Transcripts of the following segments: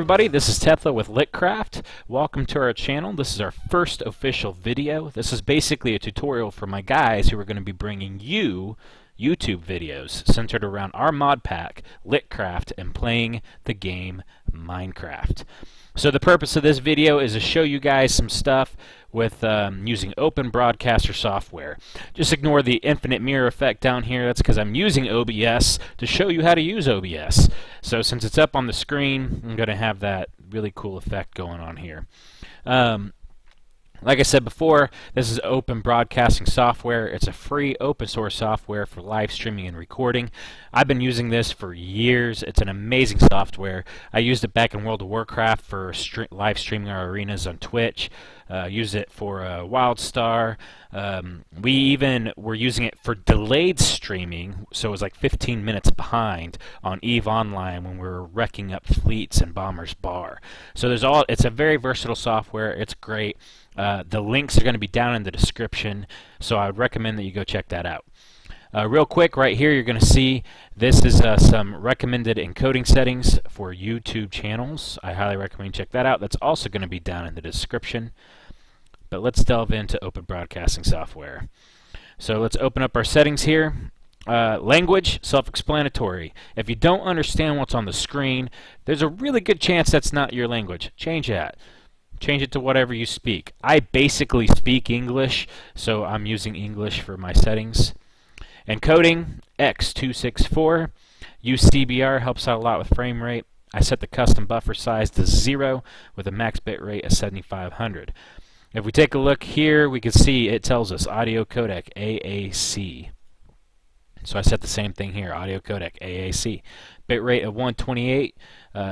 everybody, this is Tethla with LiTCraft. Welcome to our channel. This is our first official video. This is basically a tutorial for my guys who are going to be bringing you YouTube videos centered around our mod pack, LiTCraft, and playing the game Minecraft. So the purpose of this video is to show you guys some stuff with using open broadcaster software. Just ignore the infinite mirror effect down here. That's because I'm using OBS to show you how to use OBS. So since it's up on the screen, I'm going to have that really cool effect going on here. Like I said before, this is open broadcasting software. It's a free open source software for live streaming and recording. I've been using this for years. It's an amazing software. I used it back in World of Warcraft for live streaming our arenas on Twitch. Use it for WildStar. We even were using it for delayed streaming, so it was like 15 minutes behind on EVE Online when we were wrecking up fleets in Bomber's Bar. So it's a very versatile software. It's great. The links are going to be down in the description, so I would recommend that you go check that out. Real quick, right here you're going to see this is some recommended encoding settings for YouTube channels. I highly recommend you check that out. That's also going to be down in the description. But let's delve into open broadcasting software. So let's open up our settings here. Language, self-explanatory. If you don't understand what's on the screen, there's a really good chance that's not your language. Change that. Change it to whatever you speak. I basically speak English, so I'm using English for my settings. Encoding, X264. Use CBR, helps out a lot with frame rate. I set the custom buffer size to 0 with a max bit rate of 7500. If we take a look here, we can see it tells us audio codec AAC. So I set the same thing here, audio codec AAC. Bitrate of 128,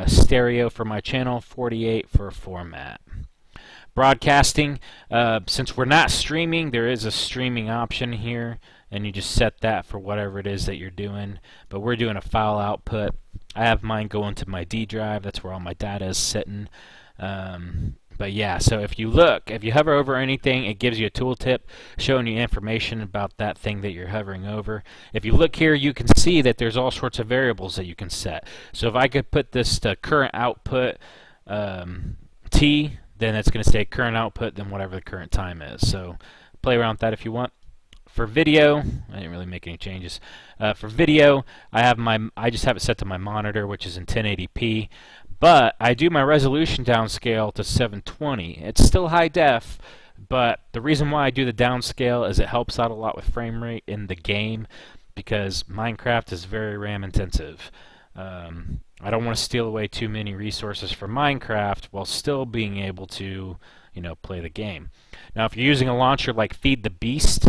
stereo for my channel, 48 for format. Broadcasting, since we're not streaming, there is a streaming option here, and you just set that for whatever it is that you're doing. But we're doing a file output. I have mine going to my D drive. That's where all my data is sitting. But yeah, so if you hover over anything, it gives you a tooltip showing you information about that thing that you're hovering over. If you look here, you can see that there's all sorts of variables that you can set. So if I could put this to current output T, then it's going to say current output, then whatever the current time is. So play around with that if you want. For video, I didn't really make any changes. For video, I just have it set to my monitor, which is in 1080p. But I do my resolution downscale to 720. It's still high def, but the reason why I do the downscale is it helps out a lot with frame rate in the game because Minecraft is very RAM intensive. I don't want to steal away too many resources from Minecraft while still being able to, play the game. Now, if you're using a launcher like Feed the Beast,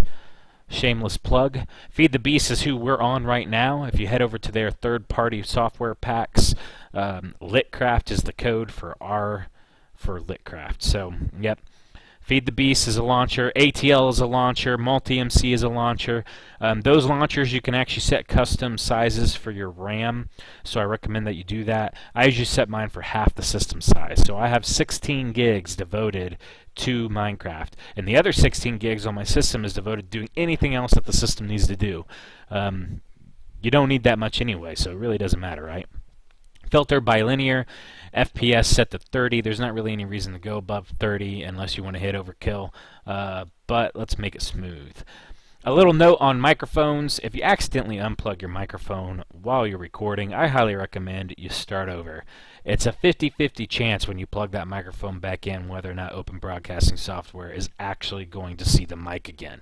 shameless plug. Feed the Beast is who we're on right now. If you head over to their third-party software packs, LiTCraft is the code for LiTCraft. So, yep. Feed the Beast is a launcher. ATL is a launcher. Multi-MC is a launcher. Those launchers you can actually set custom sizes for your RAM, so I recommend that you do that. I usually set mine for half the system size. So I have 16 gigs devoted to Minecraft, and the other 16 gigs on my system is devoted to doing anything else that the system needs to do. You don't need that much anyway, so it really doesn't matter, right? Filter bilinear, FPS set to 30. There's not really any reason to go above 30 unless you want to hit overkill, but let's make it smooth. A little note on microphones: if you accidentally unplug your microphone while you're recording, I highly recommend you start over. It's a 50-50 chance when you plug that microphone back in whether or not open broadcasting software is actually going to see the mic again.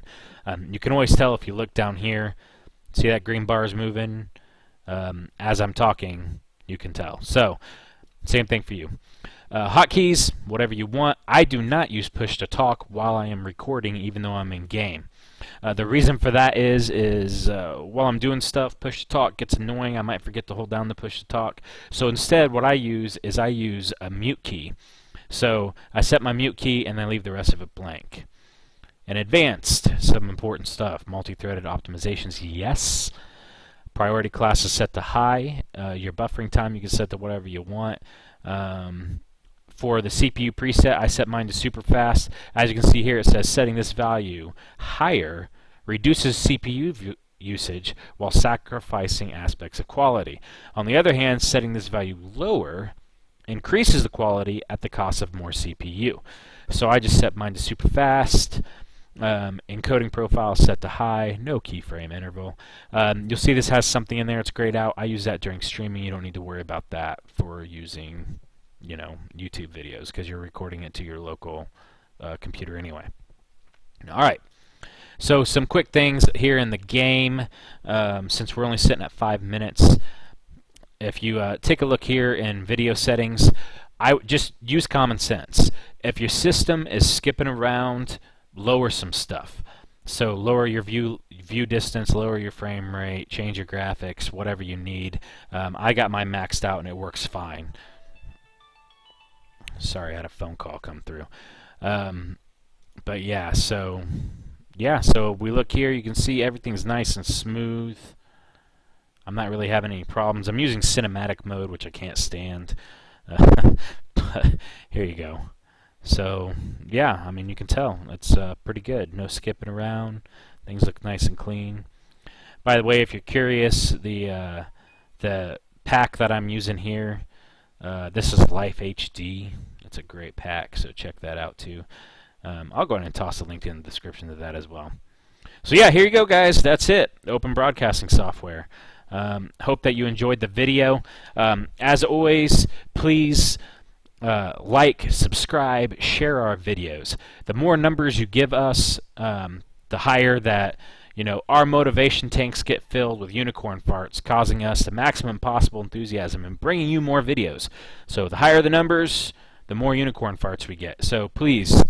You can always tell if you look down here. See that green bar is moving? As I'm talking, you can tell. So, same thing for you. Hotkeys, whatever you want. I do not use push to talk while I am recording, even though I'm in game. The reason for that is while I'm doing stuff, push to talk gets annoying. I might forget to hold down the push to talk. So instead, what I use is a mute key. So I set my mute key and then leave the rest of it blank. And advanced, some important stuff. Multi-threaded optimizations, yes. Priority class is set to high. Your buffering time you can set to whatever you want. For the CPU preset, I set mine to super fast. As you can see here, it says setting this value higher reduces CPU usage while sacrificing aspects of quality. On the other hand, setting this value lower increases the quality at the cost of more CPU. So I just set mine to super fast. Encoding profile set to high, no keyframe interval. You'll see this has something in there. It's grayed out. I use that during streaming. You don't need to worry about that for using, YouTube videos because you're recording it to your local computer anyway. All right. So some quick things here in the game. Since we're only sitting at 5 minutes, if you take a look here in video settings, I just use common sense. If your system is skipping around, lower some stuff. So lower your view distance, lower your frame rate, change your graphics, whatever you need. I got mine maxed out and it works fine. Sorry, I had a phone call come through. But yeah, so we look here, you can see everything's nice and smooth. I'm not really having any problems. I'm using cinematic mode, which I can't stand. But here you go. So, yeah, I mean, you can tell it's pretty good. No skipping around. Things look nice and clean. By the way, if you're curious, the pack that I'm using here, this is Life HD. It's a great pack, so check that out too. I'll go ahead and toss a link in the description to that as well. So yeah, here you go, guys. That's it. Open broadcasting software. Hope that you enjoyed the video. As always, please like, subscribe, share our videos. The more numbers you give us, the higher that our motivation tanks get filled with unicorn farts, causing us the maximum possible enthusiasm and bringing you more videos. So the higher the numbers, the more unicorn farts we get. So please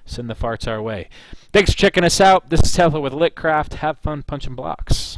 send the farts our way. Thanks for checking us out. This is Taylor with LiTCraft. Have fun punching blocks.